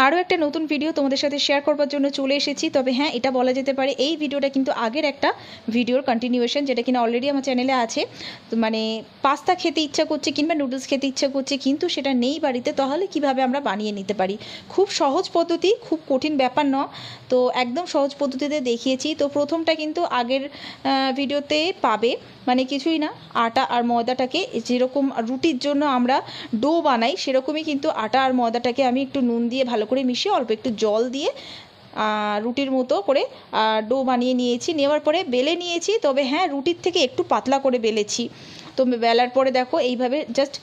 আরও একটা নতুন ভিডিও তোমাদের সাথে শেয়ার করবার জন্য চলে এসেছি। তবে হ্যাঁ, এটা বলা যেতে পারে এই ভিডিওটা কিন্তু আগের একটা ভিডিওর কন্টিনিউয়েশন, যেটা কিনা অলরেডি আমার চ্যানেলে আছে। তো মানে পাস্তা খেতে ইচ্ছা করছে কিংবা নুডলস খেতে ইচ্ছা করছে, কিন্তু সেটা নেই বাড়িতে, তাহলে কিভাবে আমরা বানিয়ে নিতে পারি। খুব সহজ পদ্ধতি, খুব কঠিন ব্যাপার নয়। তো একদম সহজ পদ্ধতিতে দেখিয়েছি। তো প্রথমটা কিন্তু আগের ভিডিওতে পাবে, মানে কিছুই না, আটা আর ময়দাটাকে যেরকম রুটির জন্য আমরা ডো বানাই সেরকমই কিন্তু আটা আর ময়দাটাকে আমি একটু নুন দিয়ে ভালো করে মিশিয়ে অল্প একটু জল দিয়ে রুটির মতো করে ডো বানিয়ে নিয়েছি। নেওয়ার পরে বেলে নিয়েছি, তবে হ্যাঁ, রুটির থেকে একটু পাতলা করে বেলেছি। তো বেলার পরে দেখো এইভাবে জাস্ট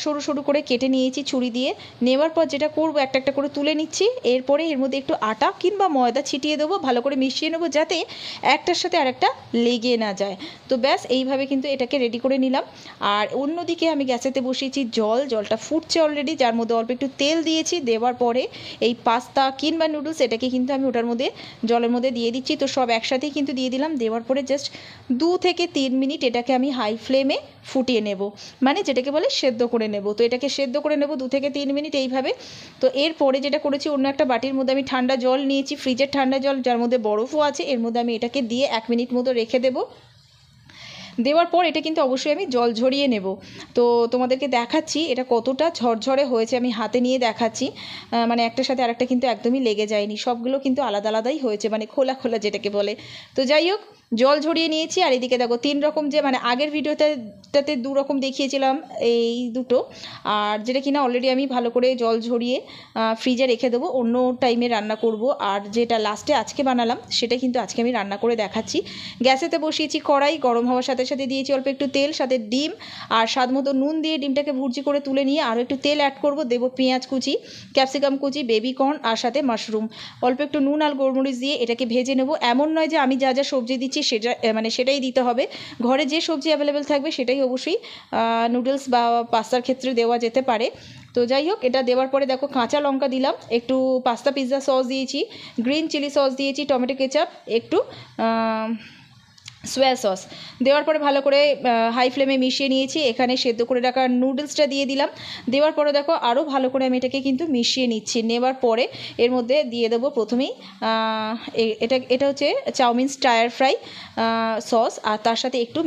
সরু সরু করে কেটে নিয়েছি ছুরি দিয়ে। নেওয়ার পর যেটা করব, একটা একটা করে তুলে নিচ্ছি। এরপরে এর মধ্যে একটু আটা কিংবা ময়দা ছিটিয়ে দেবো, ভালো করে মিশিয়ে নেবো যাতে একটার সাথে আরেকটা লেগে না যায়। তো ব্যাস এইভাবে কিন্তু এটাকে রেডি করে নিলাম। আর অন্যদিকে আমি গ্যাসেতে বসিয়েছি জলটা ফুটছে অলরেডি, যার মধ্যে অল্প একটু তেল দিয়েছি। দেওয়ার পরে এই পাস্তা কিংবা নুডলস এটাকে কিন্তু আমি ওটার মধ্যে জলের মধ্যে দিয়ে দিচ্ছি। তো সব একসাথেই কিন্তু দিয়ে দিলাম। দেওয়ার পরে জাস্ট 2 থেকে 3 মিনিট এটাকে আমি হাই ফ্লেমে ফুটিয়ে নেব, মানে যেটাকে বলে সেদ্ধ করে নেব। তো এটাকে সেদ্ধ করে নেব 2 থেকে 3 মিনিট এইভাবে। তো এরপরে যেটা করেছি, অন্য একটা বাটির মধ্যে আমি ঠান্ডা জল নিয়েছি, ফ্রিজের ঠান্ডা জল, যার মধ্যে বরফও আছে। এর মধ্যে আমি এটাকে দিয়ে 1 মিনিট মতো রেখে দেবো। দেওয়ার পর এটা কিন্তু অবশ্যই আমি জল ঝরিয়ে নেব। তো তোমাদেরকে দেখাচ্ছি এটা কতটা ঝরঝরে হয়েছে, আমি হাতে নিয়ে দেখাচ্ছি। মানে একটার সাথে আরেকটা কিন্তু একদমই লেগে যায়নি, সবগুলো কিন্তু আলাদা আলাদাই হয়েছে, মানে খোলা খোলা যেটাকে বলে। তো যাই হোক, জল ঝরিয়ে নিয়েছি। আর এদিকে দেখো 3 রকম, যে মানে আগের ভিডিওটাতে 2 রকম দেখিয়েছিলাম, এই দুটো। আর যেটা কিনা অলরেডি আমি ভালো করে জল ঝরিয়ে ফ্রিজে রেখে দেবো, অন্য টাইমে রান্না করব। আর যেটা লাস্টে আজকে বানালাম সেটা কিন্তু আজকে আমি রান্না করে দেখাচ্ছি। গ্যাসেতে বসিয়েছি কড়াই, গরম হওয়ার সাথে সাথে দিয়েছি অল্প একটু তেল, সাথে ডিম আর স্বাদ মতো নুন দিয়ে ডিমটাকে ভুর্জি করে তুলে নিয়ে আরও একটু তেল অ্যাড করব। দেবো পেঁয়াজ কুচি, ক্যাপসিকাম কুচি, বেবি কর্ন আর সাথে মাশরুম। অল্প একটু নুন আর গোলমরিচ দিয়ে এটাকে ভেজে নেব। এমন নয় যে আমি যা যা সবজি দিচ্ছি সেটাই দিতে হবে। ঘরে যে সবজি অ্যাভেলেবেল থাকবে সেটাই অবশ্যই নুডলস বা পাস্তার ক্ষেত্রে দেওয়া যেতে পারে। তো যাই হোক, এটা দেওয়ার পরে দেখো কাঁচা লঙ্কা দিলাম, একটু পাস্তা পিৎজা সস দিয়েছি, গ্রিন চিলি সস দিয়েছি, টমেটো কেচাপ, একটু সোয়া সস দেওয়ার পরে ভালো করে হাই ফ্লেমে মিশিয়ে নিয়েছি। এখানে সেদ্ধ করে রাখা নুডলসটা দিয়ে দিলাম। দেওয়ার পরে দেখো আরও ভালো করে আমি এটাকে কিন্তু মিশিয়ে নিচ্ছি। নেওয়ার পরে এর মধ্যে দিয়ে দেবো প্রথমেই এটা হচ্ছে চাউমিন স্টার ফ্রাই সস, আর তার সাথে একটু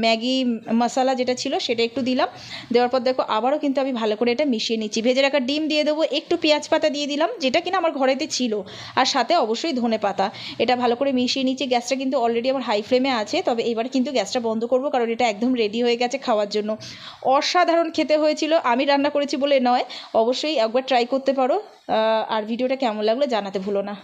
ম্যাগি মশলা যেটা ছিল সেটা একটু দিলাম। দেওয়ার পর দেখো আবারও কিন্তু আমি ভালো করে এটা মিশিয়ে নিচ্ছি। ভেজে রাখা ডিম দিয়ে দেবো, একটু পেঁয়াজ পাতা দিয়ে দিলাম, যেটা কিনা আমার ঘরেতে ছিল, আর সাথে অবশ্যই ধনে পাতা। এটা ভালো করে মিশিয়ে নিচ্ছি। গ্যাসটা কিন্তু অলরেডি আমার হাই ফ্লেমে আছে, তবে এবার কিন্তু গ্যাসটা বন্ধ করব, কারণ এটা একদম রেডি হয়ে গেছে খাওয়ার জন্য। অসাধারণ খেতে হয়েছিল, আমি রান্না করেছি বলে নয়, অবশ্যই একবার ট্রাই করতে পারো। আর ভিডিওটা কেমন লাগলো জানাতে ভুলো না।